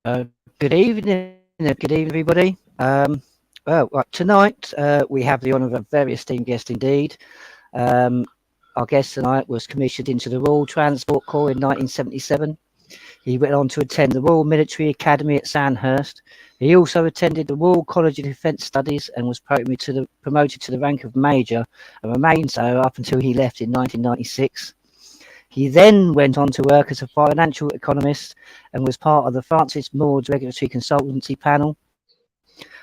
Uh, good evening, everybody. Well, tonight we have the honour of a very esteemed guest indeed. Um, our guest tonight was commissioned into the Royal Transport Corps in 1977. He went on to attend the Royal Military Academy at Sandhurst. He also attended the Royal College of Defence Studies and was promoted to the rank of Major and remained so up until he left in 1996. He then went on to work as a financial economist and was part of the Francis Maud's regulatory consultancy panel.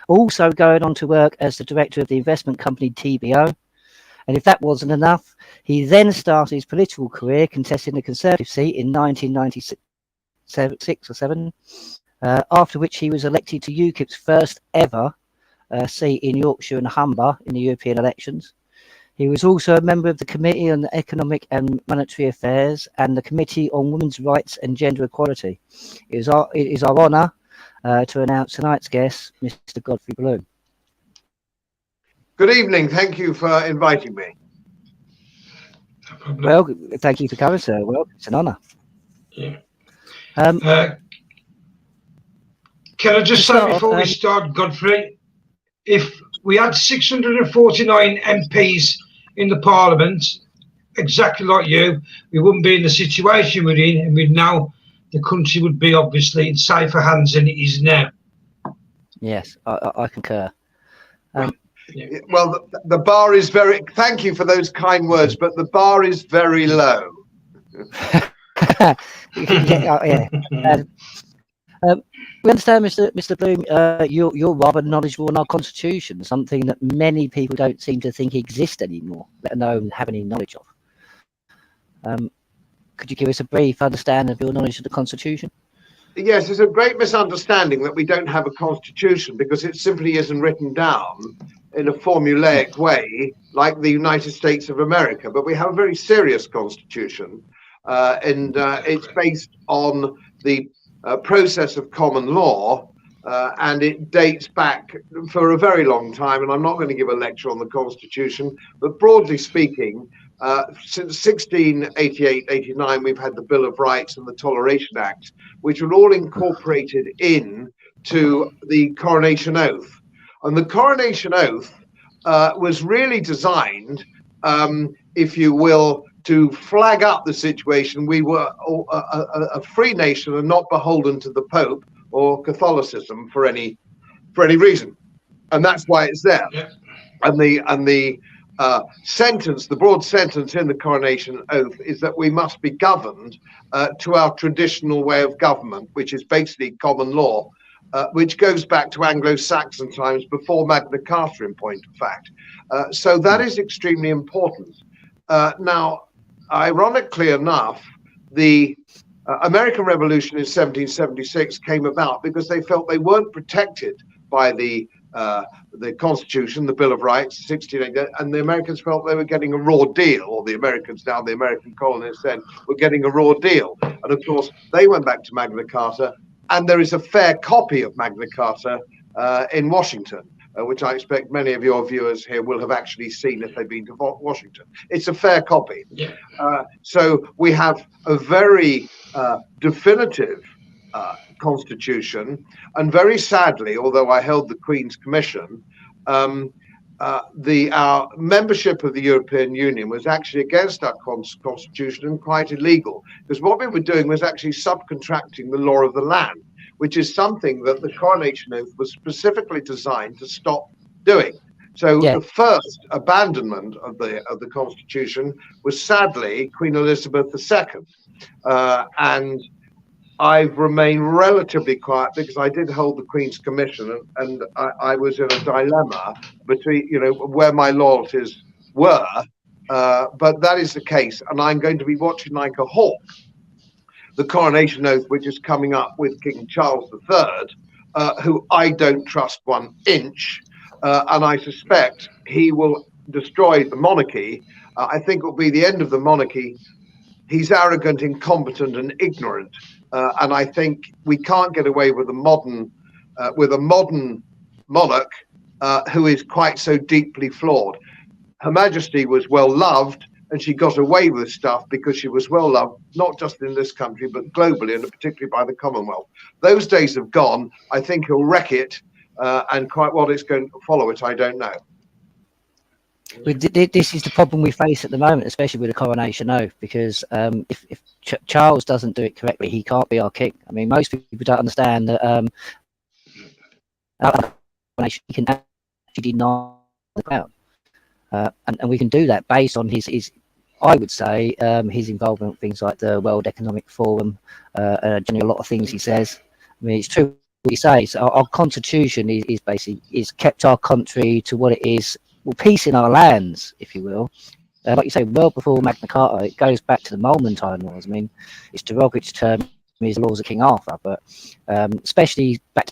Also going on to work as the director of the investment company TBO. And if that wasn't enough, he then started his political career contesting the Conservative seat in 1996 or 7, after which he was elected to UKIP's first ever seat in Yorkshire and Humber in the European elections. He was also a member of the Committee on Economic and Monetary Affairs and the Committee on Women's Rights and Gender Equality. It is our honour to announce tonight's guest, Mr. Godfrey Bloom. Good evening. Thank you for inviting me. Well, thank you for coming, sir. Well, it's an honour. Yeah. Can I just say before we start, Godfrey, if we had 649 MPs in the Parliament, exactly like you, we wouldn't be in the situation we're in, and we'd now the country would be obviously in safer hands than it is now. Yes, I concur. Well, the bar is very. Thank you for those kind words, but the bar is very low. We understand, Mr. Bloom, you're rather knowledgeable on our Constitution, something that many people don't seem to think exists anymore, let alone have any knowledge of. Could you give us a brief understanding of your knowledge of the Constitution? Yes, there's a great misunderstanding that we don't have a constitution because it simply isn't written down in a formulaic way like the United States of America. But we have a very serious constitution, and it's based on the process of common law, and it dates back for a very long time. And I'm not going to give a lecture on the Constitution, but broadly speaking, since 1688-89, we've had the Bill of Rights and the Toleration Act, which were all incorporated into the Coronation Oath. And the Coronation Oath was really designed, if you will, to flag up the situation. We were a free nation and not beholden to the Pope or Catholicism for any reason, and that's why it's there. Yeah. And the sentence, the broad sentence in the Coronation Oath, is that we must be governed to our traditional way of government, which is basically common law, which goes back to Anglo-Saxon times before Magna Carta, in point of fact. So that is extremely important. Now, ironically enough, the American Revolution in 1776 came about because they felt they weren't protected by the Constitution, the Bill of Rights, 1688, and the Americans felt they were getting a raw deal, or the Americans now, the American colonists then, were getting a raw deal. And of course, they went back to Magna Carta, and there is a fair copy of Magna Carta in Washington, which I expect many of your viewers here will have actually seen if they've been to Washington. It's a fair copy. Yeah. So we have a very definitive constitution, and very sadly, although I held the Queen's Commission, our membership of the European Union was actually against our constitution and quite illegal, because what we were doing was actually subcontracting the law of the land, which is something that the Coronation Oath was specifically designed to stop doing. So the first abandonment of the Constitution was sadly Queen Elizabeth II, and I've remained relatively quiet because I did hold the Queen's Commission, and I was in a dilemma between, where my loyalties were, but that is the case, and I'm going to be watching like a hawk the Coronation Oath, which is coming up with King Charles III, who I don't trust 1 inch, and I suspect he will destroy the monarchy. I think it will be the end of the monarchy. He's arrogant, incompetent, and ignorant, and I think we can't get away with a modern monarch who is quite so deeply flawed. Her Majesty was well loved, and she got away with stuff because she was well loved, not just in this country, but globally, and particularly by the Commonwealth. Those days have gone. I think he'll wreck it, and quite what it's going to follow it, I don't know. This is the problem we face at the moment, especially with the coronation oath, because if Charles doesn't do it correctly, he can't be our king. I mean, most people don't understand that our coronation can actually deny the crown, and we can do that based on his I would say his involvement in things like the World Economic Forum, generally a lot of things he says. I mean, it's true what he says. Our constitution is basically kept our country to what it is. Well, peace in our lands, if you will. Like you say, well before Magna Carta, it goes back to the Mulmontine Wars. I mean, it's derogatory term is the laws of King Arthur, but especially back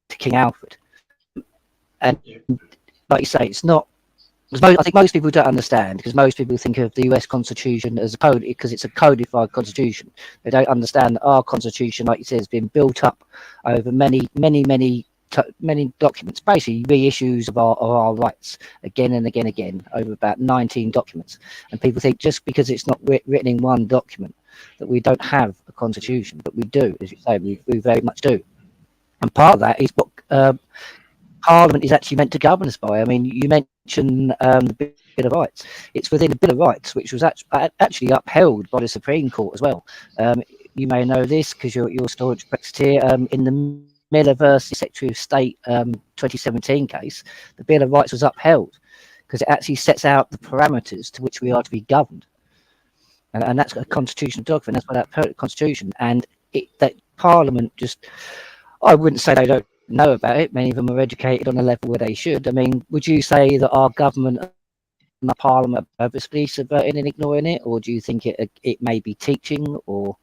to King Alfred. And like you say, it's not. I think most people don't understand, because most people think of the US Constitution as a code because it's a codified constitution. They don't understand that our constitution, like you said, has been built up over many documents, basically reissues of our rights again and again over about 19 documents. And people think just because it's not written in one document that we don't have a constitution, but we do, as you say, we very much do. And part of that is what Parliament is actually meant to govern us by. I mean, you mentioned the Bill of Rights. It's within the Bill of Rights, which was actually upheld by the Supreme Court as well. You may know this because you're staunch Brexiteer. In the Miller versus Secretary of State 2017 case, the Bill of Rights was upheld because it actually sets out the parameters to which we are to be governed. And that's a constitutional document. That's why that constitution. And that Parliament just, I wouldn't say they don't know about it. Many of them are educated on a level where they should. I mean, would you say that our government and the Parliament are purposely subverting and ignoring it, or do you think it may be teaching? Or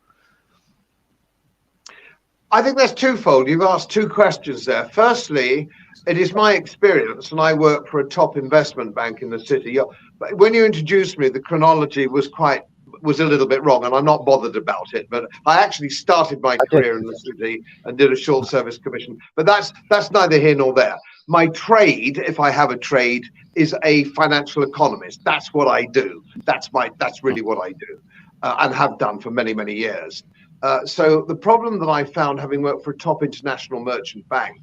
I think that's twofold. You've asked two questions there. Firstly, it is my experience, and I work for a top investment bank in the city. When you introduced me, the chronology was a little bit wrong, and I'm not bothered about it. But I actually started my career in the city and did a short service commission. But that's neither here nor there. My trade, if I have a trade, is a financial economist. That's what I do. That's really what I do, and have done for many years. So the problem that I found, having worked for a top international merchant bank,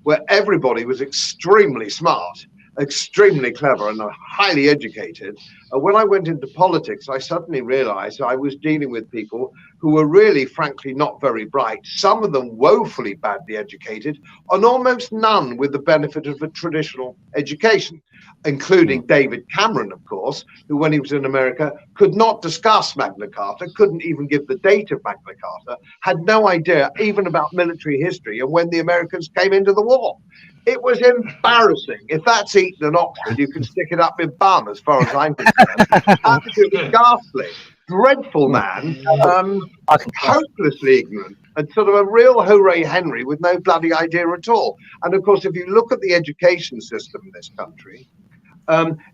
where everybody was extremely smart, extremely clever, and highly educated, when I went into politics, I suddenly realized I was dealing with people who were really, frankly, not very bright, some of them woefully badly educated, and almost none with the benefit of a traditional education, including David Cameron, of course, who, when he was in America, could not discuss Magna Carta, couldn't even give the date of Magna Carta, had no idea even about military history and when the Americans came into the war. It was embarrassing. If that's Eton and Oxford, you can stick it up with bum, as far as I'm concerned. Absolutely ghastly. Dreadful man, hopelessly ignorant, and sort of a real hooray Henry with no bloody idea at all. And of course, if you look at the education system in this country,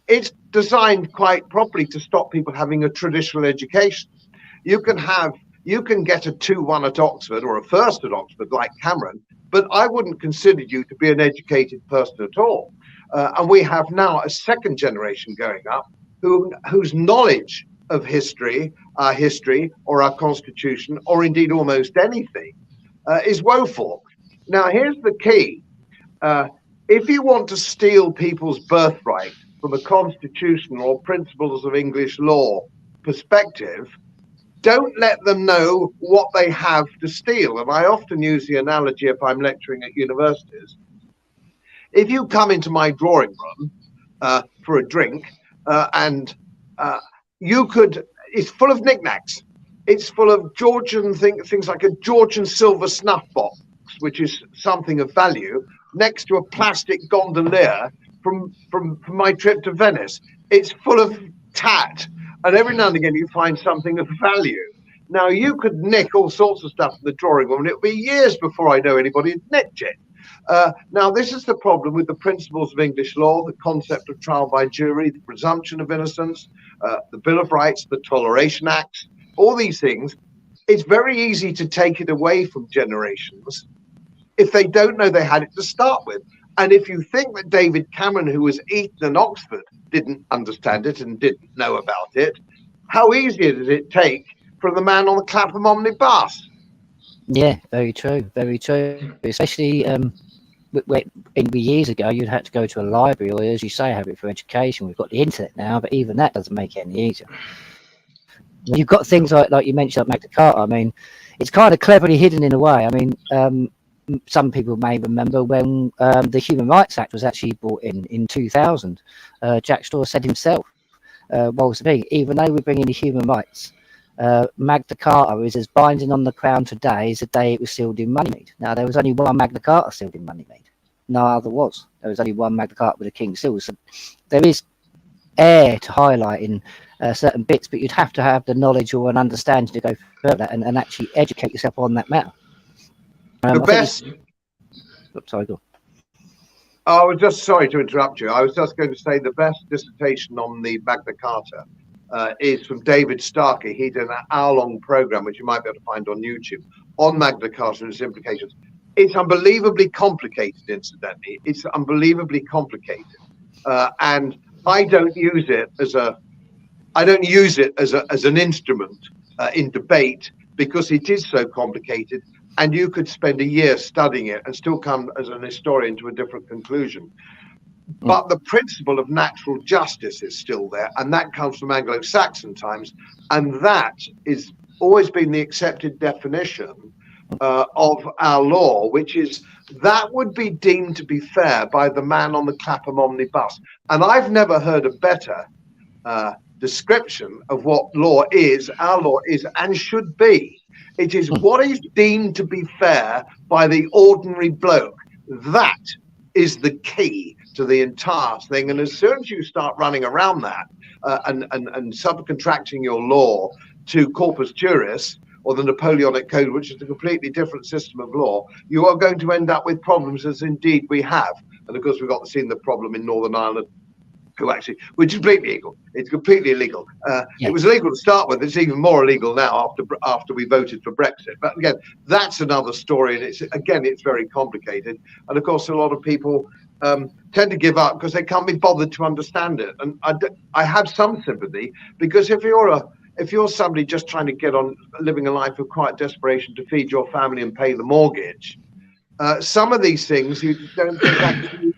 it's designed quite properly to stop people having a traditional education. You can get a 2-1 at Oxford or a first at Oxford like Cameron, but I wouldn't consider you to be an educated person at all. And we have now a second generation going up whose knowledge of history or our constitution, or indeed almost anything, is woeful. Now, here's the key. If you want to steal people's birthright from a constitutional or principles of English law perspective, don't let them know what they have to steal. And I often use the analogy if I'm lecturing at universities. If you come into my drawing room for a drink and it's full of knickknacks. It's full of Georgian things like a Georgian silver snuff box, which is something of value, next to a plastic gondolier from my trip to Venice. It's full of tat. And every now and again, you find something of value. Now, you could nick all sorts of stuff in the drawing room, and it'll be years before I know anybody had nicked it. Now, this is the problem with the principles of English law, the concept of trial by jury, the presumption of innocence, the Bill of Rights, the Toleration Acts, all these things. It's very easy to take it away from generations if they don't know they had it to start with. And if you think that David Cameron, who was Eton and Oxford, didn't understand it and didn't know about it, how easy did it take from the man on the Clapham omnibus? Yeah, very true, very true. Especially years ago, you'd have to go to a library, or as you say, have it for education. We've got the internet now, but even that doesn't make it any easier. You've got things like you mentioned, like Magna Carta. I mean, it's kind of cleverly hidden in a way. I mean, some people may remember when the Human Rights Act was actually brought in 2000. Jack Straw said himself, what was the thing? Even though we bring in the human rights, Magna Carta is as binding on the Crown today as the day it was sealed in Runnymede. Now, there was only one Magna Carta sealed in Runnymede. No other was. There was only one Magna Carta with a King's seal. So there is air to highlighting certain bits, but you'd have to have the knowledge or an understanding to go further and actually educate yourself on that matter. The best. Oops, sorry, go on. I was just sorry to interrupt you. I was just going to say the best dissertation on the Magna Carta is from David Starkey. He did an hour-long program, which you might be able to find on YouTube, on Magna Carta and its implications. It's unbelievably complicated, incidentally. It's unbelievably complicated, and I don't use it as an instrument in debate, because it is so complicated, and you could spend a year studying it and still come as an historian to a different conclusion. But the principle of natural justice is still there, and that comes from Anglo-Saxon times, and that is always been the accepted definition of our law, which is that would be deemed to be fair by the man on the Clapham omnibus. And I've never heard a better description of what law is, our law is, and should be. It is what is deemed to be fair by the ordinary bloke. That is the key to the entire thing. And as soon as you start running around that and subcontracting your law to corpus juris, or the Napoleonic Code, which is a completely different system of law, you are going to end up with problems, as indeed we have. And of course, we've got to see the problem in Northern Ireland, which is completely illegal. It's completely illegal. It was illegal to start with. It's even more illegal now after we voted for Brexit. But again, that's another story. And it's very complicated. And of course, a lot of people tend to give up because they can't be bothered to understand it. And I have some sympathy, because if you're somebody just trying to get on living a life of quiet desperation to feed your family and pay the mortgage, some of these things you don't think actually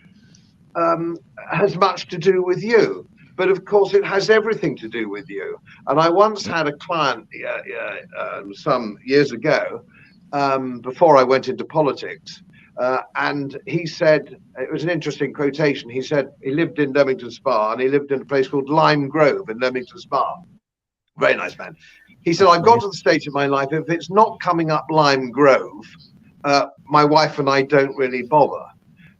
has much to do with you. But of course, it has everything to do with you. And I once had a client some years ago, before I went into politics, and he said, it was an interesting quotation. He said he lived in Leamington Spa, and he lived in a place called Lime Grove in Leamington Spa. Very nice man. He said, I've got to the stage of my life, if it's not coming up Lime Grove, my wife and I don't really bother.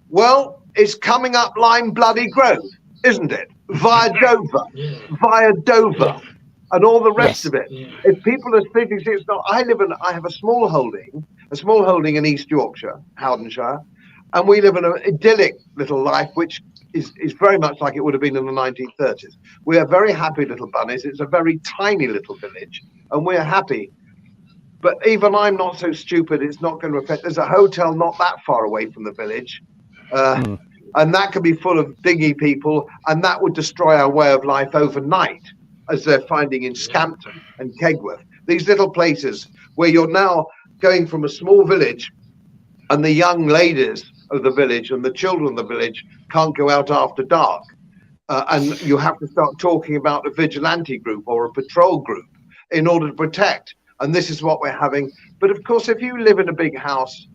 Well, it's coming up Lime Bloody Grove, isn't it? Via Dover, and all the rest of it. If people are thinking, it's not. I have a small holding in East Yorkshire, Howdenshire, and we live in an idyllic little life, which is very much like it would have been in the 1930s. We are very happy little bunnies. It's a very tiny little village, and we're happy. But even I'm not so stupid. It's not going to affect. There's a hotel not that far away from the village, and that could be full of dingy people, and that would destroy our way of life overnight, as they're finding in Scampton and Kegworth. These little places where you're now going from a small village, and the young ladies of the village and the children of the village can't go out after dark, and you have to start talking about a vigilante group or a patrol group in order to protect. And this is what we're having. But of course, if you live in a big house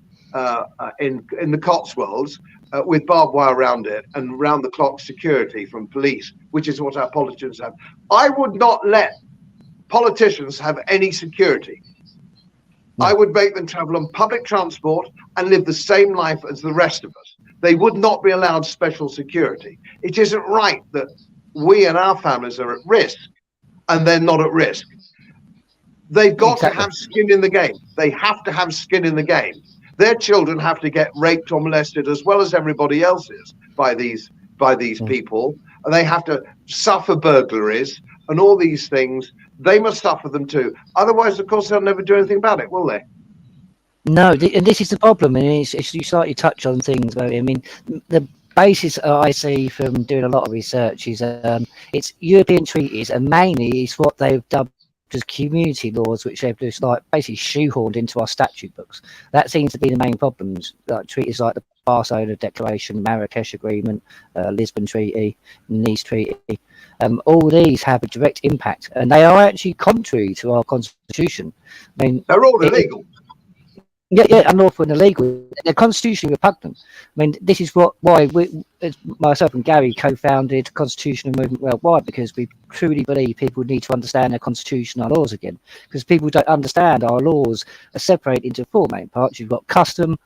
in the Cotswolds with barbed wire around it and round the clock security from police, which is what our politicians have, I would not let politicians have any security. I would make them travel on public transport and live the same life as the rest of us. They would not be allowed special security. It isn't right that we and our families are at risk and they're not at risk. They've got to have skin in the game. They have to have skin in the game. Their children have to get raped or molested as well as everybody else's by these people. And they have to suffer burglaries and all these things. They must suffer them too. Otherwise, of course, they'll never do anything about it, will they? No, and this is the problem, and it's you slightly touch on things. I mean, the basis I see from doing a lot of research is it's European treaties, and mainly it's what they've dubbed as community laws, which they've just like basically shoehorned into our statute books. That seems to be the main problems. Like treaties like the Barcelona Declaration, Marrakesh Agreement, Lisbon Treaty, Nice Treaty. All these have a direct impact, and they are actually contrary to our constitution. I mean, they're all illegal. Yeah, unlawful and illegal. They're constitutionally repugnant. I mean, this is why myself and Gary co-founded Constitutional Movement Worldwide, because we truly believe people need to understand their constitutional laws again. Because people don't understand our laws are separated into four main parts. You've got custom,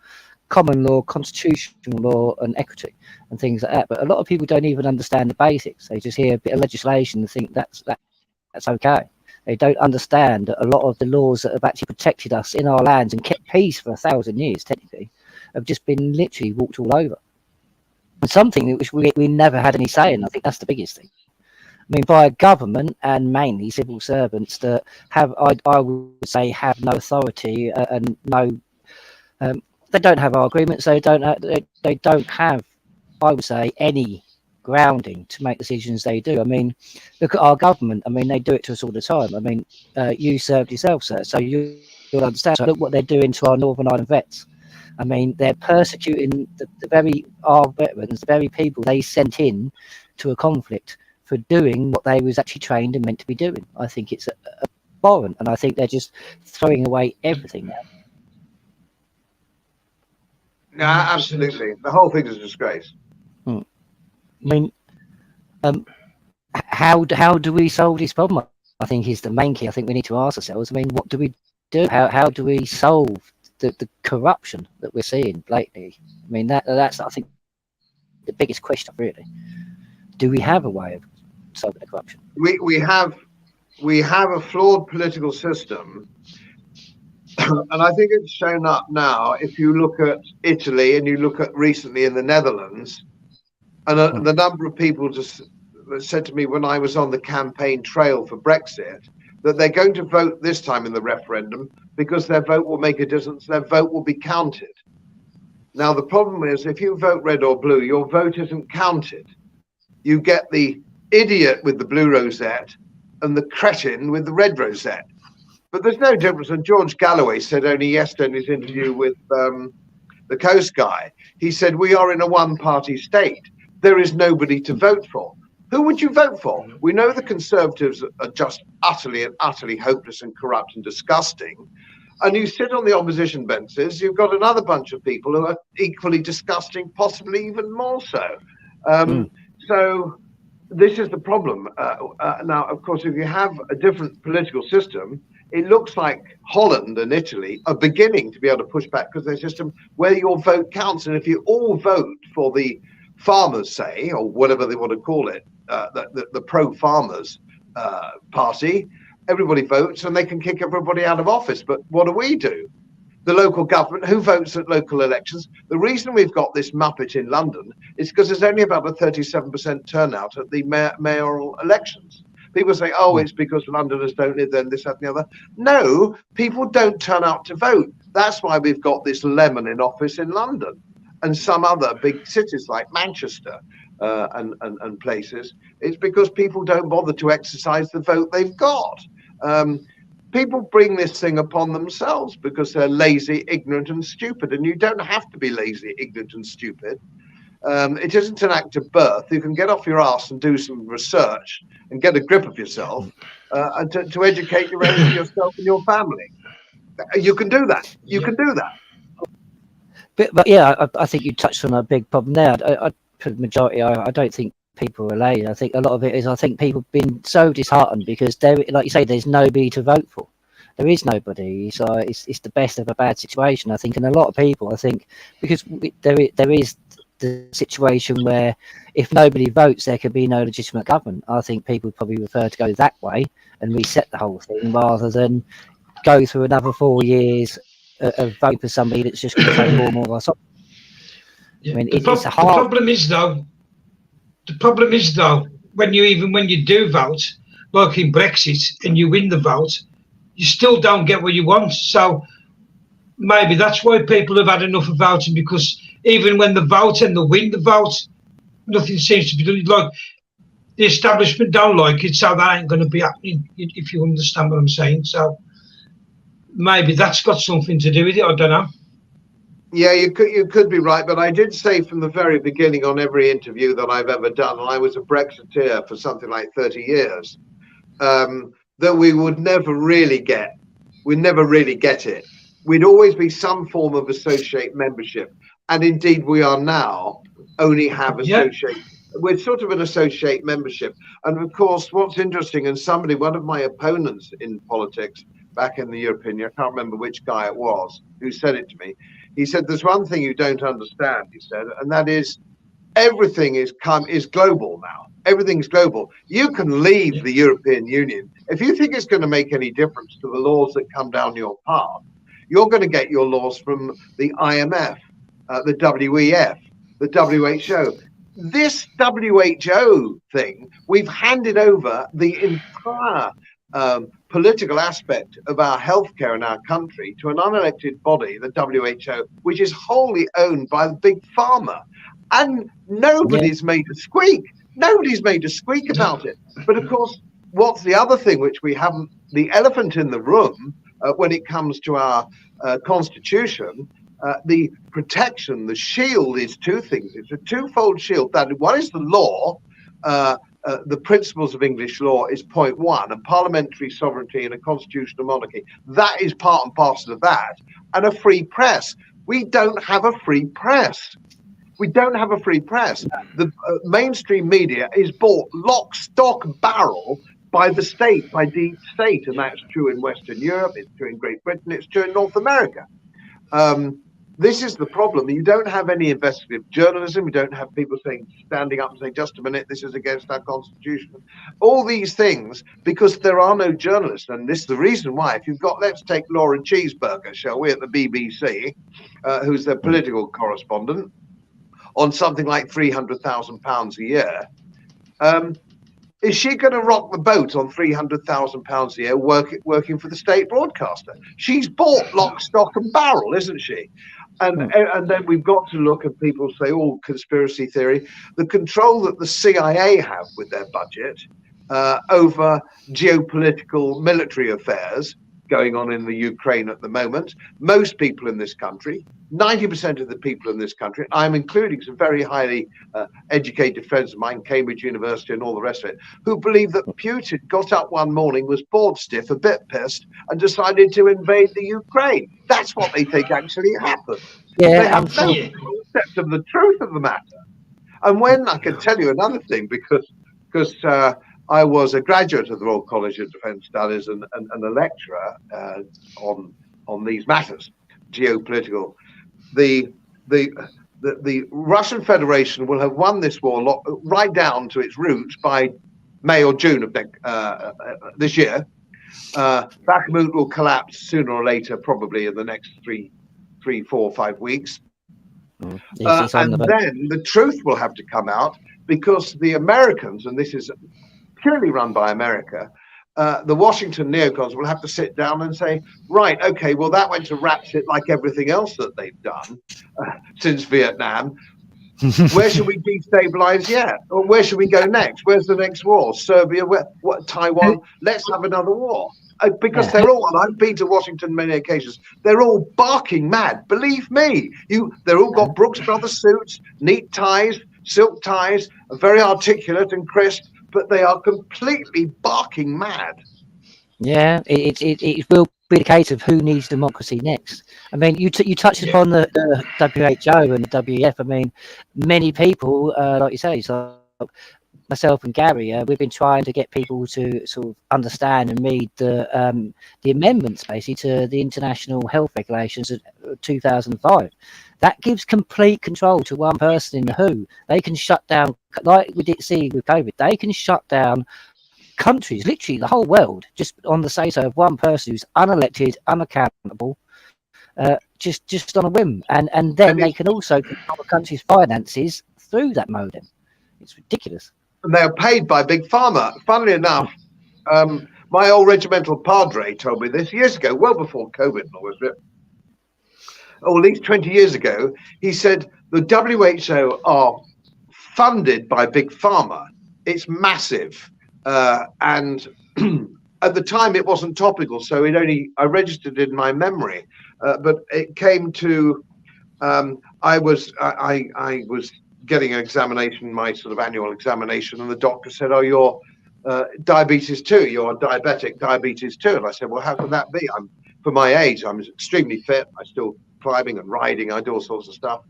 common law, constitutional law, and equity, and things like that. But a lot of people don't even understand the basics. They just hear a bit of legislation and think that's okay. They don't understand that a lot of the laws that have actually protected us in our lands and kept peace for 1,000 years, technically, have just been literally walked all over. And something which we never had any say in. I think that's the biggest thing. I mean, by a government and mainly civil servants that have, I would say, have no authority and no, they don't have our agreements. They don't have, I would say, any grounding to make decisions they do. I mean, look at our government. I mean, they do it to us all the time. I mean, you served yourself, sir, so you'll understand. So look what they're doing to our Northern Ireland vets. I mean, they're persecuting our veterans, the very people they sent in to a conflict for doing what they was actually trained and meant to be doing. I think it's abhorrent, and I think they're just throwing away everything now. No, absolutely. The whole thing is a disgrace. I mean, how do we solve this problem? I think is the main key. I think we need to ask ourselves. I mean, what do we do? How do we solve the corruption that we're seeing blatantly? I mean, that's I think the biggest question, really. Do we have a way of solving the corruption? We have a flawed political system, and I think it's shown up now. If you look at Italy and you look at recently in the Netherlands. And the number of people just said to me when I was on the campaign trail for Brexit that they're going to vote this time in the referendum because their vote will make a difference. Their vote will be counted. Now, the problem is if you vote red or blue, your vote isn't counted. You get the idiot with the blue rosette and the cretin with the red rosette. But there's no difference. And George Galloway said only yesterday in his interview with the Coast guy, he said, we are in a one-party state. There is nobody to vote for. Who would you vote for? We know the Conservatives are just utterly hopeless and corrupt and disgusting. And you sit on the opposition benches, you've got another bunch of people who are equally disgusting, possibly even more so. So this is the problem. Now, of course, if you have a different political system, it looks like Holland and Italy are beginning to be able to push back because their system where your vote counts. And if you all vote for the farmers, say, or whatever they want to call it, the pro-farmers party, everybody votes and they can kick everybody out of office. But what do? The local government, who votes at local elections? The reason we've got this muppet in London is because there's only about a 37% turnout at the mayoral elections. People say, oh, it's because Londoners don't live there, this, that, and the other. No, people don't turn out to vote. That's why we've got this lemon in office in London and some other big cities like Manchester and places. It's because people don't bother to exercise the vote they've got. People bring this thing upon themselves because they're lazy, ignorant, and stupid. And you don't have to be lazy, ignorant, and stupid. It isn't an act of birth. You can get off your ass and do some research and get a grip of yourself and to educate yourself and your family. You can do that. You can do that. But yeah, I think you touched on a big problem there. For the majority, I don't think people are lazy. I think a lot of it is, I think people have been so disheartened because like you say, there's nobody to vote for. There is nobody. So it's the best of a bad situation, I think. And a lot of people, I think, because there is the situation where if nobody votes, there can be no legitimate government. I think people probably prefer to go that way and reset the whole thing rather than go through another 4 years of vote for somebody that's just going to take more and more of our stuff. Yeah. I mean, the problem is though, when you do vote, like in Brexit, and you win the vote, you still don't get what you want. So maybe that's why people have had enough of voting, because even when they vote and they win the vote, nothing seems to be done. Like, the establishment don't like it, so that ain't going to be happening, if you understand what I'm saying. So maybe that's got something to do with it. I don't know. Yeah, you could be right, but I did say from the very beginning on every interview that I've ever done, and I was a Brexiteer for something like 30 years, that we would never really get it. We'd always be some form of associate membership, and indeed we are now only have associate. We're sort of an associate membership, and of course, what's interesting, and one of my opponents in politics back in the European Union, I can't remember which guy it was who said it to me. He said, "There's one thing you don't understand," he said, "and that is everything is global now. Everything's global. You can leave the European Union. If you think it's going to make any difference to the laws that come down your path, you're going to get your laws from the IMF, the WEF, the WHO. This WHO thing, we've handed over the entire political aspect of our healthcare in our country to an unelected body, the WHO, which is wholly owned by the big pharma. And nobody's made a squeak. Nobody's made a squeak about it. But of course, what's the other thing which we haven't, the elephant in the room when it comes to our constitution, the protection, the shield is two things. It's a twofold shield. One is the law. The principles of English law is point one, and parliamentary sovereignty in a constitutional monarchy. That is part and parcel of that. And a free press. We don't have a free press. We don't have a free press. The mainstream media is bought lock, stock, barrel by the state, by deep state. And that's true in Western Europe, it's true in Great Britain, it's true in North America. This is the problem. You don't have any investigative journalism. You don't have people standing up and saying, just a minute, this is against our constitution. All these things, because there are no journalists. And this is the reason why. If you've got, let's take Laura Cheeseburger, shall we, at the BBC, who's their political correspondent, on something like £300,000 a year. Is she going to rock the boat on £300,000 a year working for the state broadcaster? She's bought lock, stock and barrel, isn't she? And then we've got to look at people say, oh, conspiracy theory, the control that the CIA have with their budget over geopolitical military affairs going on in the Ukraine at the moment. Most people in this country, 90% of the people in this country, I'm including some very highly educated friends of mine, Cambridge University and all the rest of it, who believe that Putin got up one morning, was bored stiff, a bit pissed, and decided to invade the Ukraine. That's what they think actually happened. Yeah, they have no concept of the truth of the matter. And when I can tell you another thing, because I was a graduate of the Royal College of Defence Studies and a lecturer on these matters, geopolitical. The Russian Federation will have won this war right down to its roots by May or June of this year. Bakhmut will collapse sooner or later, probably in the next 3, 4, 5 weeks. And then the truth will have to come out, because the Americans, and this is purely run by America, the Washington neocons will have to sit down and say, right, okay, well, that went to ratchet like everything else that they've done since Vietnam. Where should we destabilize yet? Or where should we go next? Where's the next war? Serbia, Taiwan? Let's have another war. Because they're all, and I've been to Washington many occasions, they're all barking mad. Believe me, they're all got Brooks Brothers suits, neat ties, silk ties, very articulate and crisp, but they are completely barking mad. Yeah, it will be the case of who needs democracy next. I mean, you touched upon the WHO and the WEF. I mean, many people, like you say, so myself and Gary, we've been trying to get people to sort of understand and read the amendments, basically, to the International Health Regulations of 2005. That gives complete control to one person in the WHO. They can shut down, like we did see with COVID, they can shut down countries, literally the whole world, just on the say-so of one person who's unelected, unaccountable, just on a whim. And then they can also control the country's finances through that modem. It's ridiculous. And they're paid by Big Pharma. Funnily enough, my old regimental padre told me this years ago, well before COVID and all this bit. or at least 20 years ago, he said the WHO are funded by Big Pharma. It's massive. And at the time it wasn't topical, so I registered in my memory. But it came to, I was getting an examination, my sort of annual examination, and the doctor said, "Oh, you're diabetes 2, you're diabetic diabetes 2." And I said, "Well, how can that be? For my age, I'm extremely fit. I'm still climbing and riding. I do all sorts of stuff."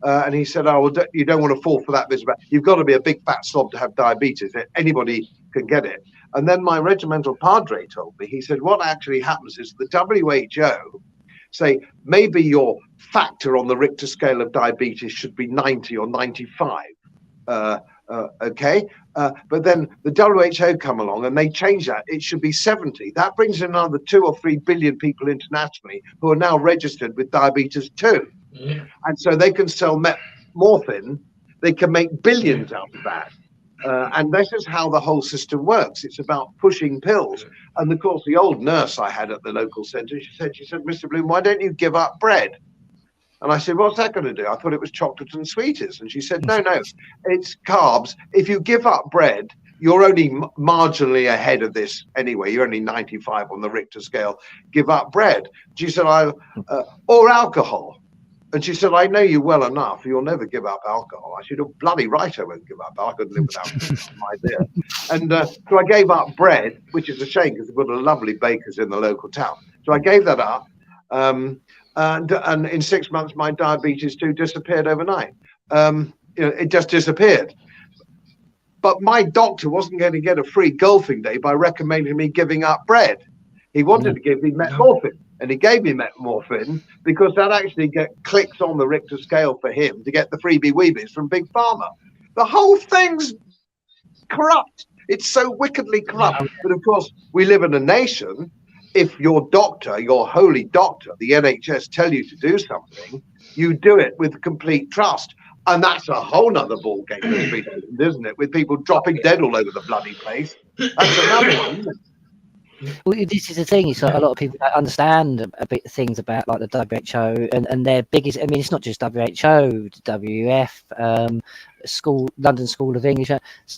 And he said, "Oh, well, you don't want to fall for that business. You've got to be a big fat slob to have diabetes. Anybody can get it." And then my regimental padre told me, he said, what actually happens is the WHO say maybe your factor on the Richter scale of diabetes should be 90 or 95. Okay, but then the WHO come along and they change that. It should be 70. That brings in another 2 or 3 billion people internationally who are now registered with diabetes 2. Yeah. And so they can sell morphine. They can make billions out of that. And this is how the whole system works. It's about pushing pills. And of course, the old nurse I had at the local centre, she said, "Mr. Bloom, why don't you give up bread?" And I said, "What's that going to do? I thought it was chocolate and sweeties." And she said, no, it's carbs. If you give up bread, you're only marginally ahead of this anyway. You're only 95 on the Richter scale. Give up bread. She said, or alcohol. And she said, "I know you well enough. You'll never give up alcohol." I said, "Oh, bloody right, I won't give up. I couldn't live without my idea." And so I gave up bread, which is a shame because we've got a lovely baker's in the local town. So I gave that up. And in 6 months, my diabetes 2 disappeared overnight. It just disappeared. But my doctor wasn't going to get a free golfing day by recommending me giving up bread. He wanted to give me metformin. And he gave me metformin because that actually clicks on the Richter scale for him to get the freebie weebies from Big Pharma. The whole thing's corrupt. It's so wickedly corrupt. But of course, we live in a nation. If your doctor, your holy doctor, the NHS, tell you to do something, you do it with complete trust. And that's a whole nother ball game, isn't it? With people dropping dead all over the bloody place. That's another one, isn't it? Well, this is the thing. It's like a lot of people don't understand a bit things about like the WHO and their biggest. I mean, it's not just WHO, WF, London School of English.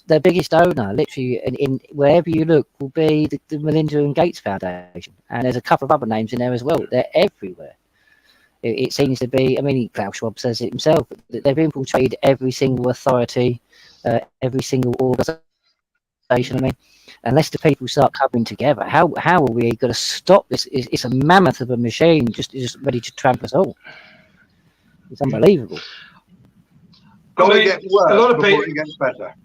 Their biggest donor, literally, in wherever you look, will be the Melinda and Gates Foundation, and there's a couple of other names in there as well. They're everywhere. It seems to be. I mean, Klaus Schwab says it himself. That they've infiltrated every single authority, every single organisation. I mean. Unless the people start coming together, how are we going to stop this? It's a mammoth of a machine, just ready to trample us all. It's unbelievable. Got to get worse before it gets better.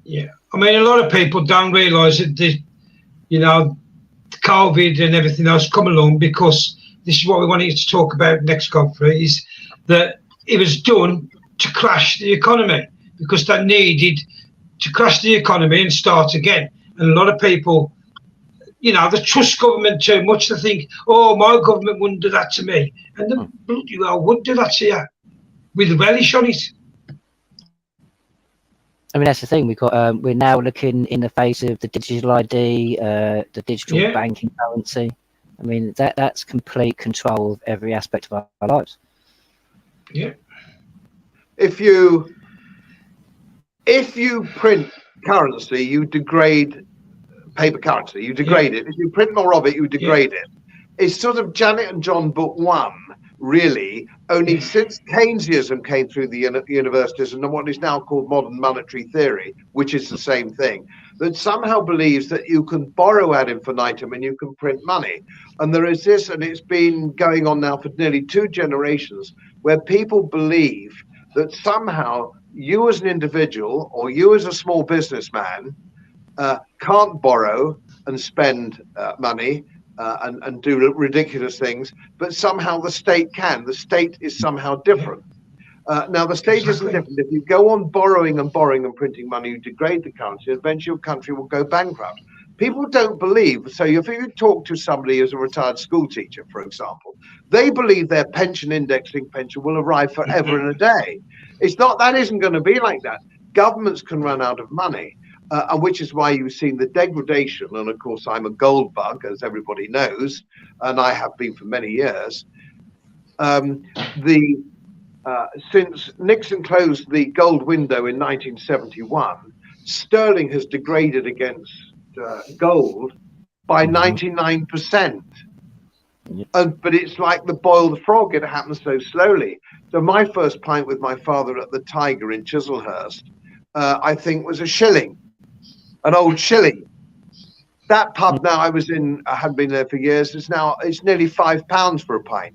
Yeah, I mean, a lot of people don't realise that COVID and everything else come along because this is what we wanted to talk about next, Godfrey, is that it was done to crash the economy because they needed to crash the economy and start again. And a lot of people, they trust government too much. They think, "Oh, my government wouldn't do that to me," and the bloody well would do that to you with relish on it. I mean, that's the thing. We're now looking in the face of the digital ID, the digital banking currency. I mean, that's complete control of every aspect of our lives. Yeah. If you print currency, you degrade paper currency. You degrade it. If you print more of it, you degrade it. It's sort of Janet and John book 1, really. Only since Keynesianism came through the universities and what is now called modern monetary theory, which is the same thing, that somehow believes that you can borrow ad infinitum and you can print money. And there is this, and it's been going on now for nearly 2 generations, where people believe that somehow you as an individual or you as a small businessman can't borrow and spend money and do ridiculous things, but somehow the state can. The state is somehow different. Now, the state isn't different. If you go on borrowing and printing money, you degrade the currency, eventually your country will go bankrupt. People don't believe. So if you talk to somebody who's a retired school teacher, for example, they believe their pension indexing pension will arrive forever and a day. It's not, that isn't going to be like that. Governments can run out of money, and which is why you've seen the degradation. And of course, I'm a gold bug, as everybody knows, and I have been for many years. Since Nixon closed the gold window in 1971, sterling has degraded against gold by 99%. But it's like the boiled frog, it happens so slowly. So my first pint with my father at the Tiger in Chislehurst, I think was a shilling, an old shilling. That pub now I had been there for years, it's nearly £5 for a pint.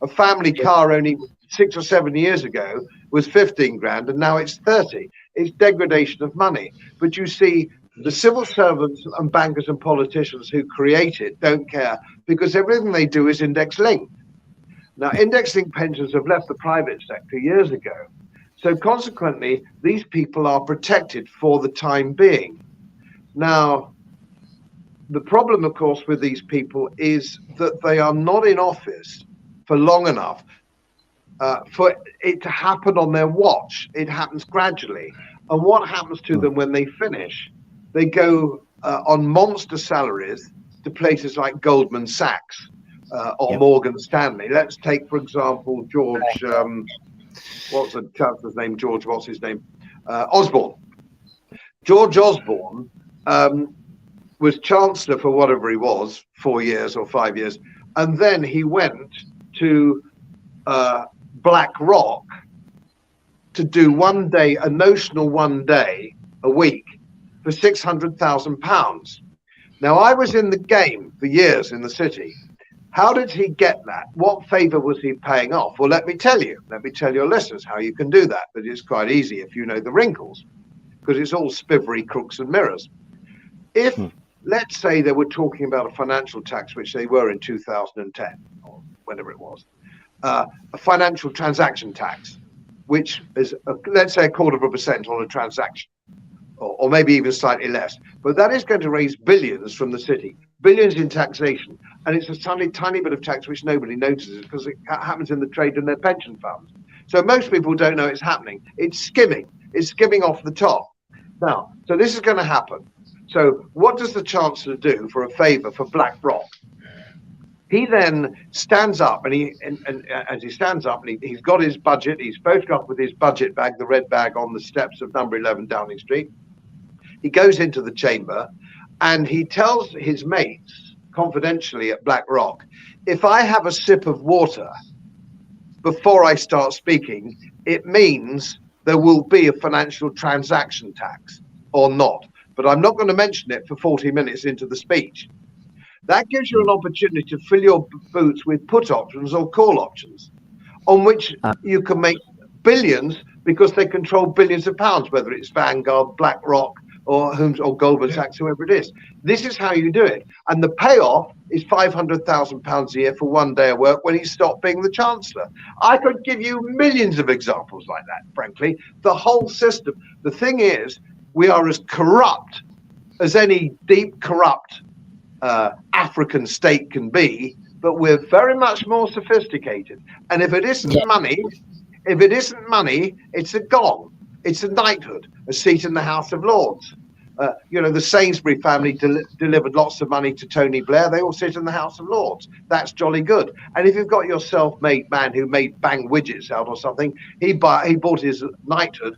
A family car only 6 or 7 years ago was 15 grand, and now it's 30. It's degradation of money. But you see, the civil servants and bankers and politicians who create it don't care, because everything they do is index linked. Now, index linked pensions have left the private sector years ago. So consequently, these people are protected for the time being. Now, the problem, of course, with these people is that they are not in office for long enough for it to happen on their watch. It happens gradually. And what happens to them when they finish? They go on monster salaries to places like Goldman Sachs or Morgan Stanley. Let's take, for example, George, what's the chancellor's name? George, what's his name? Osborne. George Osborne was chancellor for whatever he was, 4 years or 5 years. And then he went to BlackRock to do a notional 1 day a week for £600,000. Now, I was in the game for years in the city. How did he get that? What favour was he paying off? Well, let me tell your listeners how you can do that. But it's quite easy if you know the wrinkles, because it's all spivery, crooks and mirrors. If, let's say, they were talking about a financial tax, which they were in 2010, or whenever it was, a financial transaction tax, which is, let's say, 0.25% on a transaction, or maybe even slightly less. But that is going to raise billions from the city, billions in taxation. And it's a tiny bit of tax which nobody notices, because it happens in the trade and their pension funds. So most people don't know it's happening. It's skimming off the top. Now, so this is going to happen. So what does the Chancellor do for a favour for BlackRock? He then stands up, and as he stands up, and he's got his budget. He's photographed with his budget bag, the red bag, on the steps of number 11 Downing Street. He goes into the chamber, and he tells his mates confidentially at BlackRock, if I have a sip of water before I start speaking, it means there will be a financial transaction tax or not. But I'm not going to mention it for 40 minutes into the speech. That gives you an opportunity to fill your boots with put options or call options, on which you can make billions, because they control billions of pounds, whether it's Vanguard, BlackRock, or Goldman Sachs, whoever it is. This is how you do it. And the payoff is £500,000 a year for 1 day of work when he stopped being the Chancellor. I could give you millions of examples like that, frankly. The whole system. The thing is, we are as corrupt as any deep, corrupt African state can be, but we're very much more sophisticated. And if it isn't money, it's a gong. It's a knighthood, a seat in the House of Lords. The Sainsbury family delivered lots of money to Tony Blair. They all sit in the House of Lords. That's jolly good. And if you've got your self-made man who made bang widgets out or something, he bought his knighthood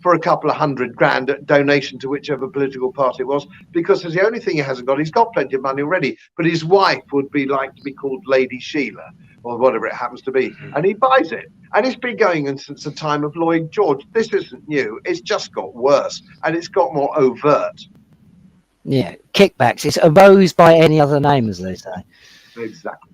for a couple of £100,000 donation to whichever political party it was, because it's the only thing he hasn't got. He's got plenty of money already, but his wife would like to be called Lady Sheila or whatever it happens to be, and he buys it. And it's been going on since the time of Lloyd George. This isn't new. It's just got worse, and it's got more overt. Yeah, kickbacks. It's a rose by any other name, as they say. Exactly.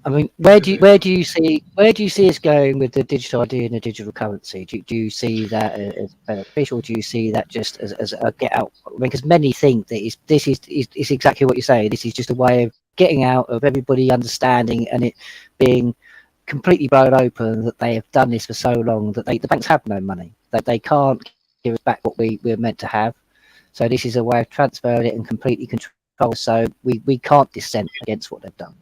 I mean, where do you see us going with the digital ID and the digital currency? Do you see that as beneficial? Do you see that just as a get out? I mean, because many think that this is exactly what you say. This is just a way of getting out, of everybody understanding and it being completely blown open that they have done this for so long that the banks have no money, that they can't give us back what we're meant to have. So this is a way of transferring it and completely control. So we can't dissent against what they've done.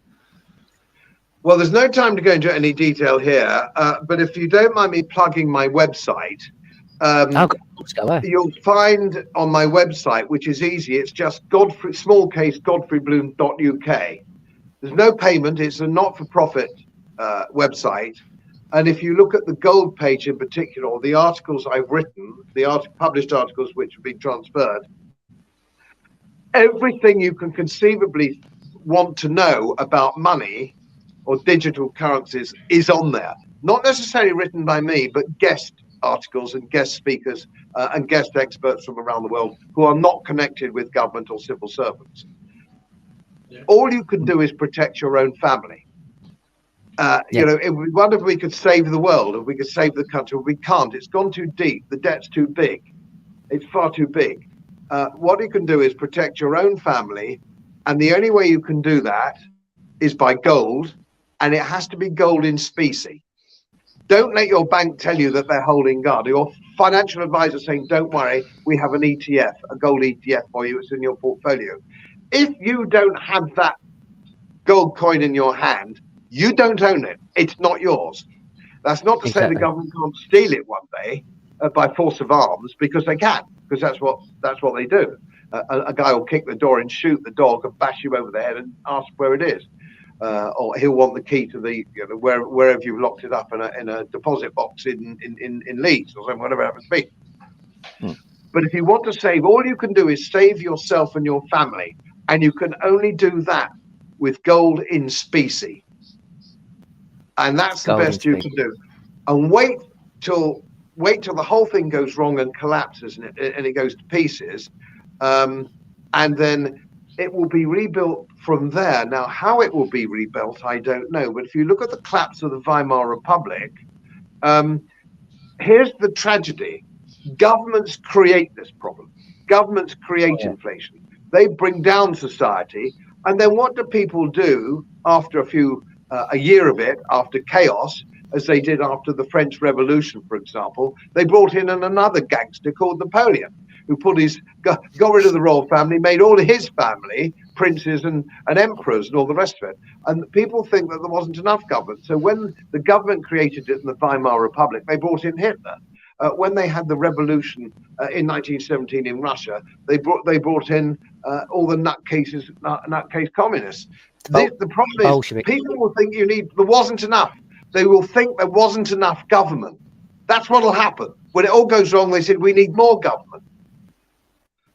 Well, there's no time to go into any detail here, but if you don't mind me plugging my website, you'll find on my website, which is easy, it's just Godfrey, small case, godfreybloom.uk. There's no payment. It's a not-for-profit website. And if you look at the gold page in particular, or the articles I've written, the published articles which have been transferred, everything you can conceivably want to know about money or digital currencies is on there. Not necessarily written by me, but guest articles and guest speakers and guest experts from around the world who are not connected with government or civil servants. Yeah. All you can do is protect your own family. You know, it would be wonderful if we could save the world, if we could save the country. We can't. It's gone too deep. The debt's too big. It's far too big. What you can do is protect your own family, and the only way you can do that is by gold, and it has to be gold in specie. Don't let your bank tell you that they're holding guard. Your financial advisor saying, don't worry, we have an ETF, a gold ETF for you. It's in your portfolio. If you don't have that gold coin in your hand, you don't own it. It's not yours. That's not to say the government can't steal it one day by force of arms, because they can, because that's what they do. A guy will kick the door and shoot the dog and bash you over the head and ask where it is. Or he'll want the key to the, you know, wherever you've locked it up in a deposit box in Leeds or something, whatever it happens to be. But if you want to save, all you can do is save yourself and your family, and you can only do that with gold in specie. And that's the best you can do. And wait till the whole thing goes wrong and collapses and it goes to pieces, and then it will be rebuilt from there. Now, how it will be rebuilt, I don't know. But if you look at the collapse of the Weimar Republic, here's the tragedy. Governments create this problem. Governments create inflation. They bring down society. And then what do people do after a year of it, after chaos, as they did after the French Revolution, for example? They brought in another gangster called Napoleon, who got rid of the royal family, made all his family princes and emperors and all the rest of it. And people think that there wasn't enough government. So when the government created it in the Weimar Republic, they brought in Hitler. When they had the revolution in 1917 in Russia, they brought in all the nutcase communists. The problem is, people will think there wasn't enough. They will think there wasn't enough government. That's what'll happen. When it all goes wrong, they said, we need more government.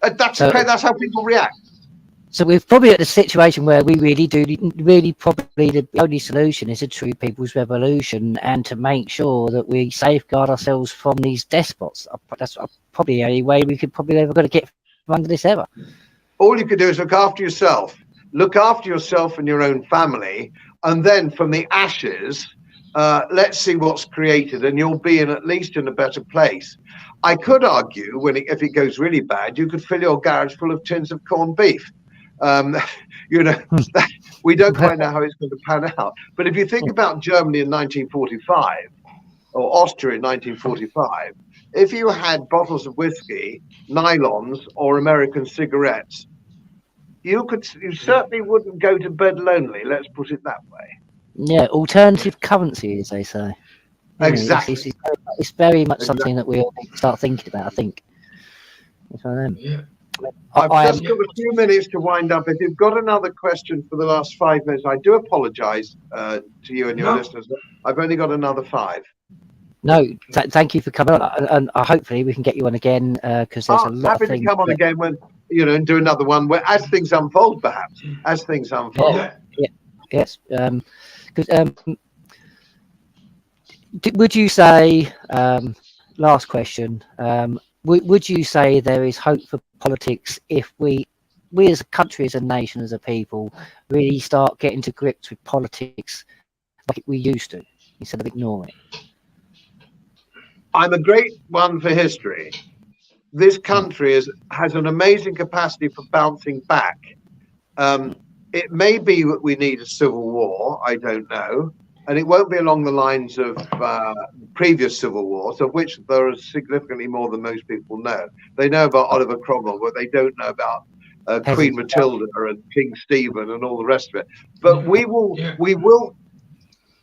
That's how people react. So we're probably at the situation where we probably the only solution is a true people's revolution, and to make sure that we safeguard ourselves from these despots. That's probably the only way we could probably ever going to get from under this ever. All you can do is look after yourself. Look after yourself and your own family, and then from the ashes, let's see what's created, and you'll be at least in a better place. I could argue, if it goes really bad, you could fill your garage full of tins of corned beef. You know, we don't quite know how it's going to pan out. But if you think about Germany in 1945 or Austria in 1945, if you had bottles of whiskey, nylons, or American cigarettes, you certainly wouldn't go to bed lonely. Let's put it that way. Yeah, alternative currency, as they say. Exactly. It's very much something that we all need to start thinking about, I think. Yeah. I've just got a few minutes to wind up. If you've got another question for the last 5 minutes, I do apologise to you and your listeners. I've only got another 5. No, thank you for coming on, and hopefully we can get you on again, because there's a lot of things. Happy to come on again when and do another one as things unfold, perhaps. As things unfold. Yes. Would you say, last question, would you say there is hope for politics if we as a country, as a nation, as a people, really start getting to grips with politics like we used to, instead of ignoring it? I'm a great one for history. This country has an amazing capacity for bouncing back. It may be that we need a civil war, I don't know. And it won't be along the lines of previous civil wars, of which there are significantly more than most people know. They know about Oliver Cromwell, but they don't know about Queen Matilda and King Stephen and all the rest of it. But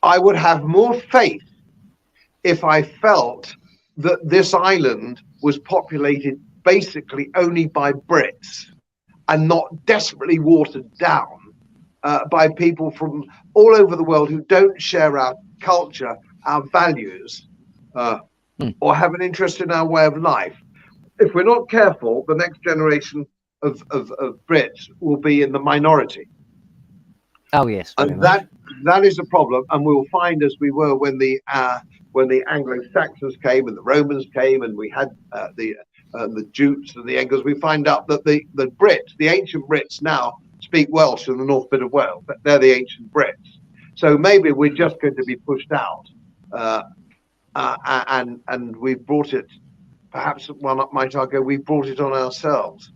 I would have more faith if I felt that this island was populated basically only by Brits and not desperately watered down by people from all over the world who don't share our culture, our values, or have an interest in our way of life. If we're not careful, the next generation of Brits will be in the minority. Oh yes, and that is a problem. And we will find, as we were when the Anglo-Saxons came and the Romans came, and we had the Jutes and the Angles, we find out that the Brits, the ancient Brits, now speak Welsh in the north bit of Wales. They're the ancient Brits. So maybe we're just going to be pushed out, and we've brought it. Perhaps one might argue we brought it on ourselves.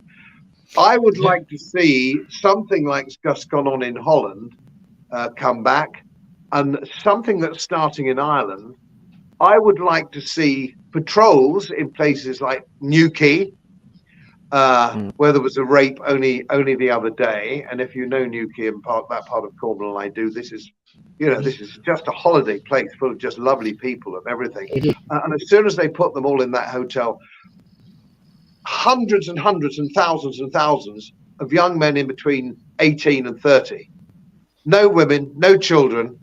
I would like to see something like just gone on in Holland come back, and something that's starting in Ireland. I would like to see patrols in places like Newquay, where there was a rape only the other day. And if you know Newquay and that part of Cornwall, I do. This is just a holiday place full of just lovely people and everything. And as soon as they put them all in that hotel, hundreds and hundreds and thousands of young men in between 18 and 30, no women, no children,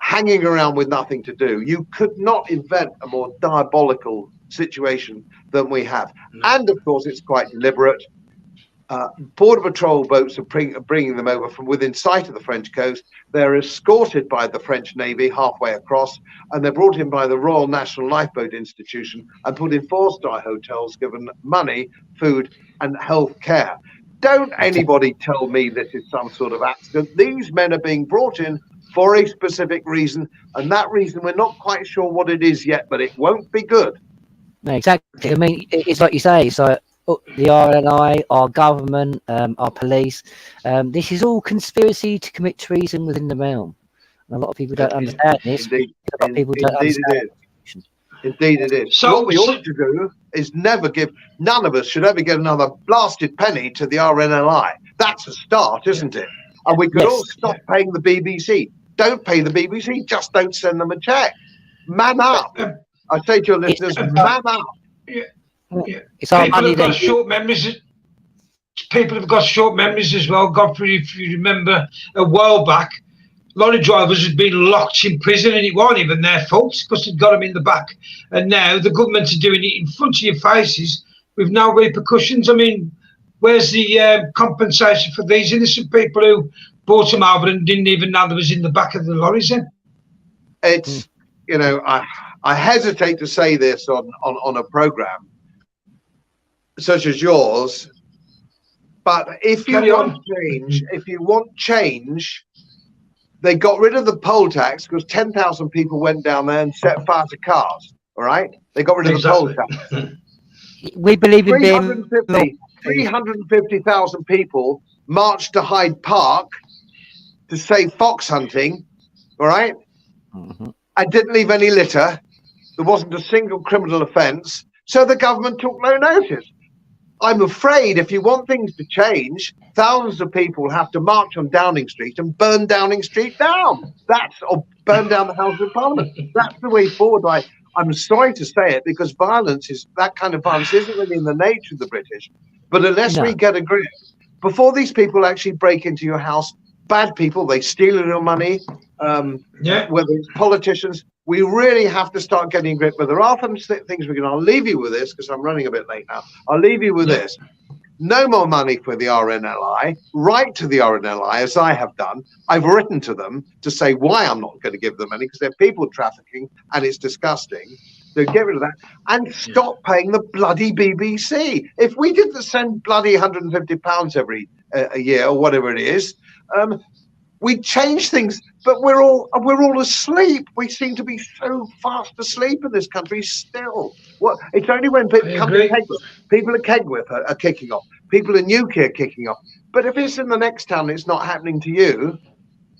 hanging around with nothing to do. You could not invent a more diabolical situation than we have. And of course, it's quite deliberate. Border Patrol boats are bringing them over from within sight of the French coast. They're escorted by the French Navy halfway across, and they're brought in by the Royal National Lifeboat Institution and put in 4-star hotels, given money, food, and health care. Don't anybody tell me this is some sort of accident. These men are being brought in for a specific reason, and that reason we're not quite sure what it is yet, but it won't be good. No, exactly. I mean, it's like you say, so the RNI, our government, our police, this is all conspiracy to commit treason within the realm. And a lot of people don't understand this. Indeed, a lot of people don't understand it is. Indeed it is. So what we ought to do is none of us should ever give another blasted penny to the RNLI. That's a start, isn't it? And we could all stop paying the BBC. Don't pay the BBC, just don't send them a check. Man up. I say to your listeners, man up. It's our money. People have got short memories. People have got short memories as well. Godfrey, if you remember a while back, lorry drivers had been locked in prison, and it wasn't even their fault because they'd got them in the back. And now the government are doing it in front of your faces with no repercussions. I mean, where's the compensation for these innocent people who brought them over and didn't even know they was in the back of the lorries then? It's, I hesitate to say this on a program such as yours, but if you want change, they got rid of the poll tax because 10,000 people went down there and set fire to cars. All right, they got rid of the poll tax. We believe in 350,000 people marched to Hyde Park to say fox hunting. All right, I didn't leave any litter. There wasn't a single criminal offence, so the government took no notice. I'm afraid if you want things to change, thousands of people have to march on Downing Street and burn Downing Street down. Or burn down the Houses of Parliament. That's the way forward. I'm sorry to say it, because that kind of violence isn't really in the nature of the British. But unless we get a grip, before these people actually break into your house, bad people, they steal your money, whether it's politicians, we really have to start getting a grip. But there are some things we can. I'll leave you with this because I'm running a bit late now. I'll leave you with this. No more money for the RNLI. Write to the RNLI, as I have done. I've written to them to say why I'm not going to give them money, because they're people trafficking and it's disgusting. So get rid of that and stop paying the bloody BBC. If we didn't send bloody £150 every a year or whatever it is, we'd change things. But we're all asleep. We seem to be so fast asleep in this country still. It's only when people come to Kegworth, people at Kegworth are kicking off. People in Newquay are kicking off. But if it's in the next town, it's not happening to you.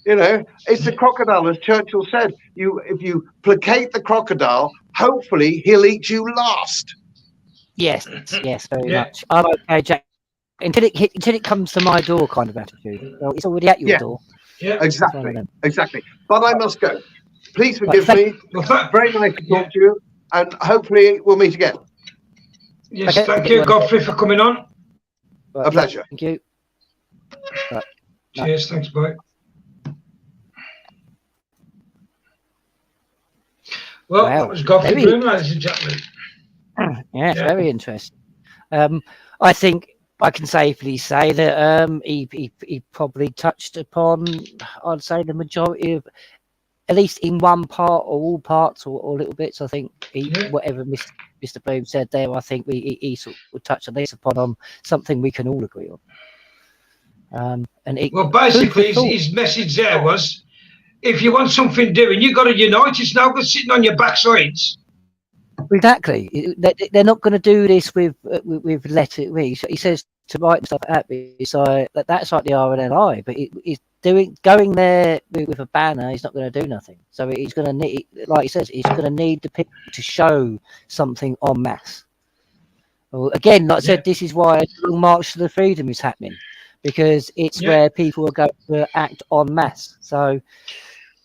It's the crocodile, as Churchill said. If you placate the crocodile, hopefully he'll eat you last. Yes, very much. I'm okay, Jack. Until it comes to my door, kind of attitude. Well, it's already at your door. Yeah, exactly. But I must go. Please forgive me. Very nice to talk to you, and hopefully we'll meet again. Yes, thank you, Godfrey, for coming on. A pleasure. Thank you. Cheers, thanks, bye. Well, Wow, that was Godfrey very, ladies and gentlemen. yeah, it's very interesting. I think I can safely say that he probably touched upon, I'd say, the majority of, at least in one part or all parts or little bits. I think whatever Mr. Bloom said there, I think he sort of touched at least upon something we can all agree on. Well, basically, his message there was, if you want something doing, you've got to unite. It's no good sitting on your backsides. Exactly. They're not going to do this with let it be. He says to write stuff at me. So that's like the RNLI, but he's going there with a banner. He's not going to do nothing. So he's going to need, like he says, he's going to need the people to show something en masse. Well, again, like I said, this is why the Long March to the Freedom is happening, because it's where people are going to act en masse. So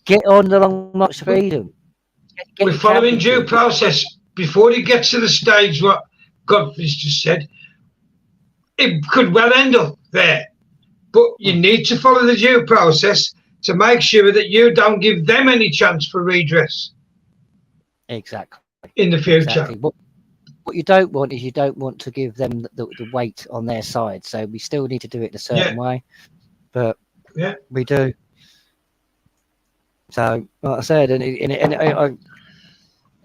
get on the Long March to Freedom. We're following due process. Before he gets to the stage what Godfrey's just said, it could well end up there. But you need to follow the due process to make sure that you don't give them any chance for redress. Exactly. In the future. Exactly. What you don't want is you don't want to give them the weight on their side. So we still need to do it in a certain way. But we do. So, like I said, and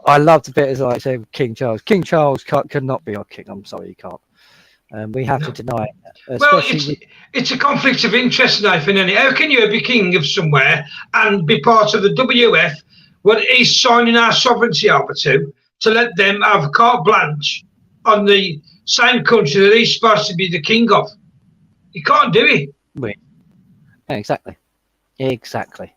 I love the bit as I said, King Charles. King Charles cannot be our king. I'm sorry, he can't. We have to deny it. Well, it's a conflict of interest, Nathan. How can you be king of somewhere and be part of the WF when he's signing our sovereignty over to let them have carte blanche on the same country that he's supposed to be the king of? You can't do it. Yeah, exactly.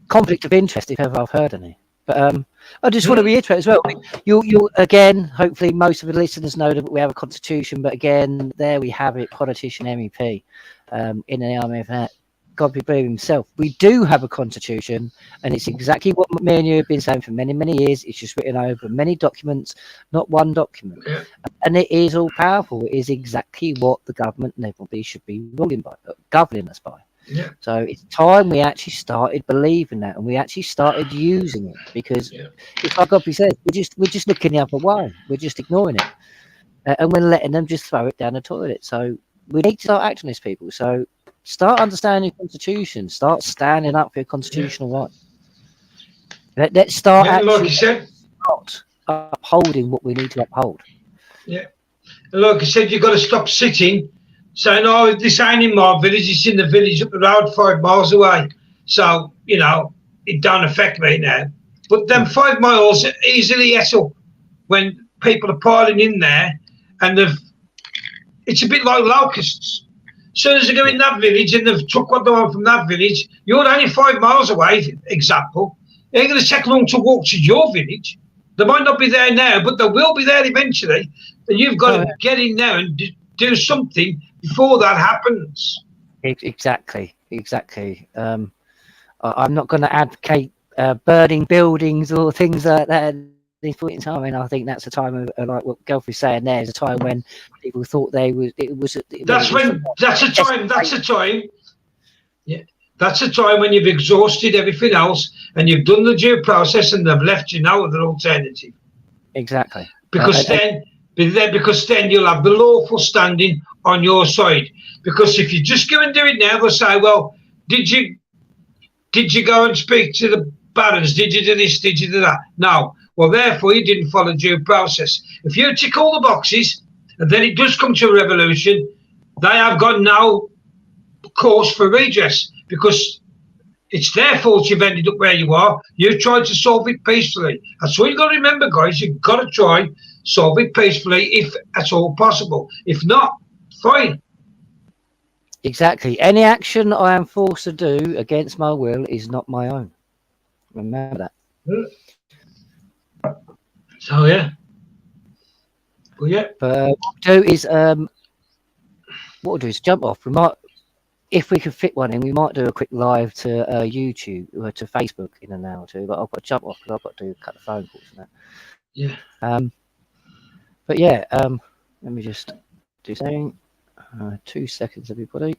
Conflict of interest, if ever I've heard any. But I just want to reiterate as well. You again. Hopefully, most of the listeners know that we have a constitution. But again, there we have it. Politician, MEP, in the army of that. Godfrey Bloom himself. We do have a constitution, and it's exactly what me and you have been saying for many, many years. It's just written over many documents, not one document, and it is all powerful. It is exactly what the government and everybody should be ruling by, governing us by. So it's time we actually started believing that, and we actually started using it, because it's like Godfrey says, we're just looking the other way, we're just ignoring it, and we're letting them just throw it down the toilet. So we need to start acting as people. So start understanding your constitution, start standing up for your constitutional rights. Let's start actually start upholding what we need to uphold. And like I said, you've got to stop sitting saying, oh, this ain't in my village, it's in the village up the road 5 miles away. So, you know, it don't affect me now. But them 5 miles easily ate up when people are piling in there, and it's a bit like locusts. As soon as they go in that village and they've took what they want from that village, you're only 5 miles away, example. It ain't going to take long to walk to your village. They might not be there now, but they will be there eventually. And you've got to get in there and do something before that happens. Exactly. I'm not going to advocate burning buildings or things like that at this point in time. I mean, I think that's a time of, like what Godfrey's saying there, is a time when people thought that's a time when you've exhausted everything else and you've done the due process and they've left you no other alternative. Exactly. Because then you'll have the lawful standing on your side. Because if you just go and do it now, they'll say, well, did you go and speak to the barons? Did you do this? Did you do that? No. Well, therefore, you didn't follow due process. If you tick all the boxes, and then it does come to a revolution, they have got no cause for redress, because it's their fault you've ended up where you are. You've tried to solve it peacefully. That's what you've got to remember, guys. You've got to try solve it peacefully if at all possible. If not, fine. Exactly. Any action I am forced to do against my will is not my own. Remember that. So yeah. Well, yeah. But what we'll do is jump off. We might, if we could fit one in, we might do a quick live to YouTube or to Facebook in an hour or two. But I've got to jump off because I've got to cut the phone calls and that. Yeah. But yeah, let me just do something. 2 seconds, everybody.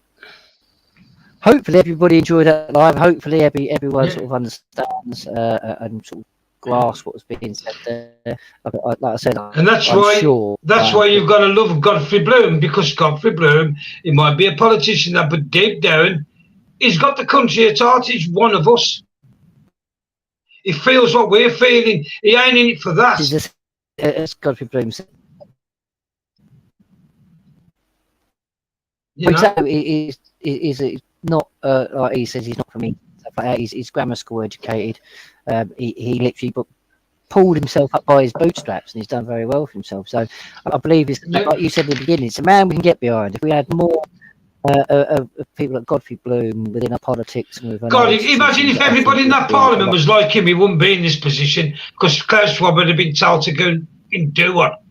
Hopefully everybody enjoyed that live. Hopefully everyone sort of understands and sort of grasp what was being said there. Like I said, And that's I'm why sure, why you've got to love Godfrey Bloom, because Godfrey Bloom, he might be a politician, but deep down, he's got the country at heart. He's one of us. He feels what we're feeling. He ain't in it for that. As Godfrey Bloom said. You know? Exactly, he's not like he says, he's not from me. He's grammar school educated. He literally pulled himself up by his bootstraps, and he's done very well for himself. So I believe it's like you said at the beginning, it's a man we can get behind. If we had more of people like Godfrey Bloom within our politics, and God, imagine if everybody in that parliament was like him, he wouldn't be in this position, because Klaus Schwab would have been told to go and do what.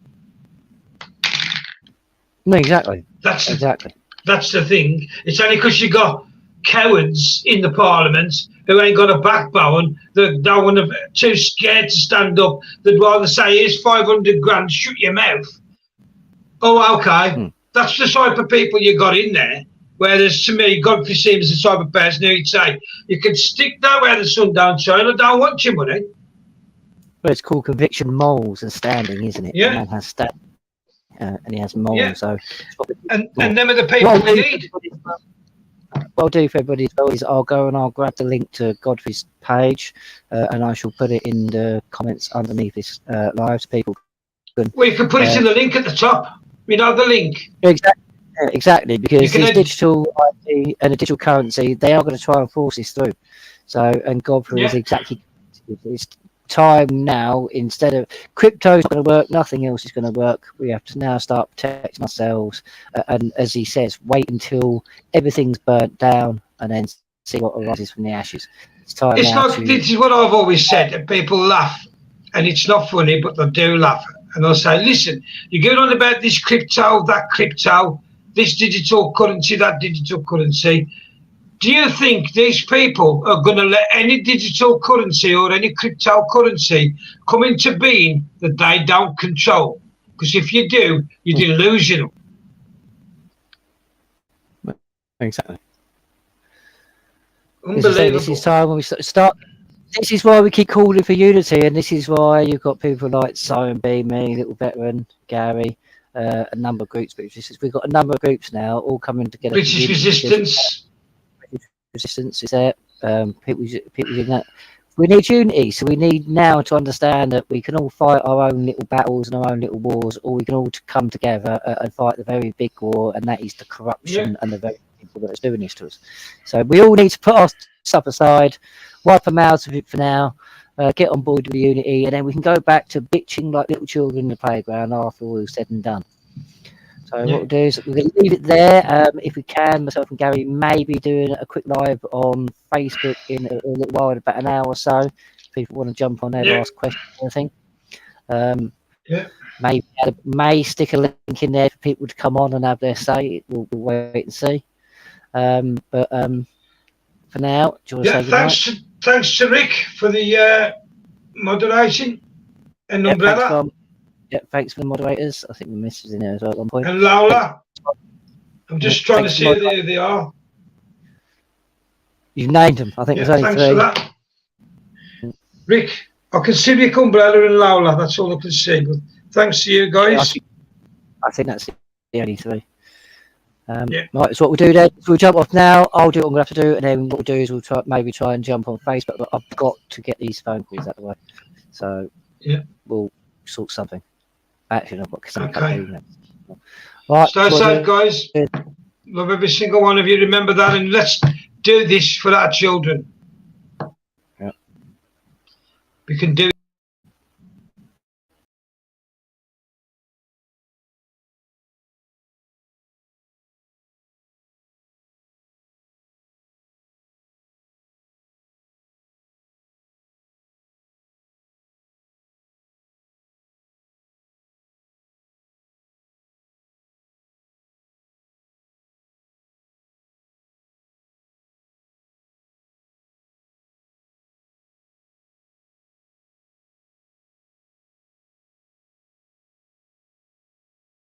No, exactly. That's the thing. It's only because you got cowards in the parliament who ain't got a backbone, that don't want to, too scared to stand up, they'd rather say, here's 500 grand, shut your mouth. Oh, okay. That's the type of people you got in there. Whereas to me, Godfrey seems the type of person who'd say, you can stick that where the sun don't shine, I don't want your money. Well, it's called conviction, morals and standing, isn't it? Yeah. The man has standing. And he has morals, Yeah. So and them are the people we need. What I'll do for everybody as well is I'll go and I'll grab the link to Godfrey's page, and I shall put it in the comments underneath this live, so people can. Well, you can put it in the link at the top. You know the link. Exactly, because this digital ID and a digital currency, they are going to try and force this through. So, and Godfrey is exactly. It's time now. Instead of crypto's going to work, nothing else is going to work. We have to now start protecting ourselves, and as he says, wait until everything's burnt down and then see what arises from the ashes. It's time. It's now like this is what I've always said, and people laugh, and it's not funny, but they do laugh, and I'll say, listen, you go on about this crypto, that crypto, this digital currency, that digital currency. Do you think these people are going to let any digital currency or any cryptocurrency come into being that they don't control? Because if you do, you're delusional. Exactly. Unbelievable. This is time when we start. This is why we keep calling for unity, and this is why you've got people like Simon B, me, Little Veteran, Gary, a number of groups. We've got a number of groups now, all coming together. British Resistance. Resistance is there. People doing that. We need unity, so we need now to understand that we can all fight our own little battles and our own little wars, or we can all come together and fight the very big war, and that is the corruption and the very people that are doing this to us. So we all need to put our stuff aside, wipe our mouths of it for now, get on board with unity, and then we can go back to bitching like little children in the playground after all is said and done. So what we'll do is we're going to leave it there. If we can, myself and Gary may be doing a quick live on Facebook in a little while, in about an hour or so. If people want to jump on there to ask questions or anything. May stick a link in there for people to come on and have their say. We'll wait and see. But for now, do you want to say goodnight? Thanks to Rick for the moderation and umbrella. Thanks for the moderators. I think the missus in there as well at one point. And Lola. I'm just trying to see who they are. You've named them. I think there's only three. Thanks for that. Rick, I can see Rick, Umbrella and Lola. That's all I can see. But thanks to you guys. I think that's the only three. Right, so what we'll do then, we'll jump off now. I'll do what I'm going to have to do, and then what we'll do is we'll try and jump on Facebook, but I've got to get these phone calls out of the way. So we'll sort something. Actually, I've got something. Right, stay safe, guys. Love every single one of you. Remember that, and let's do this for our children. We can do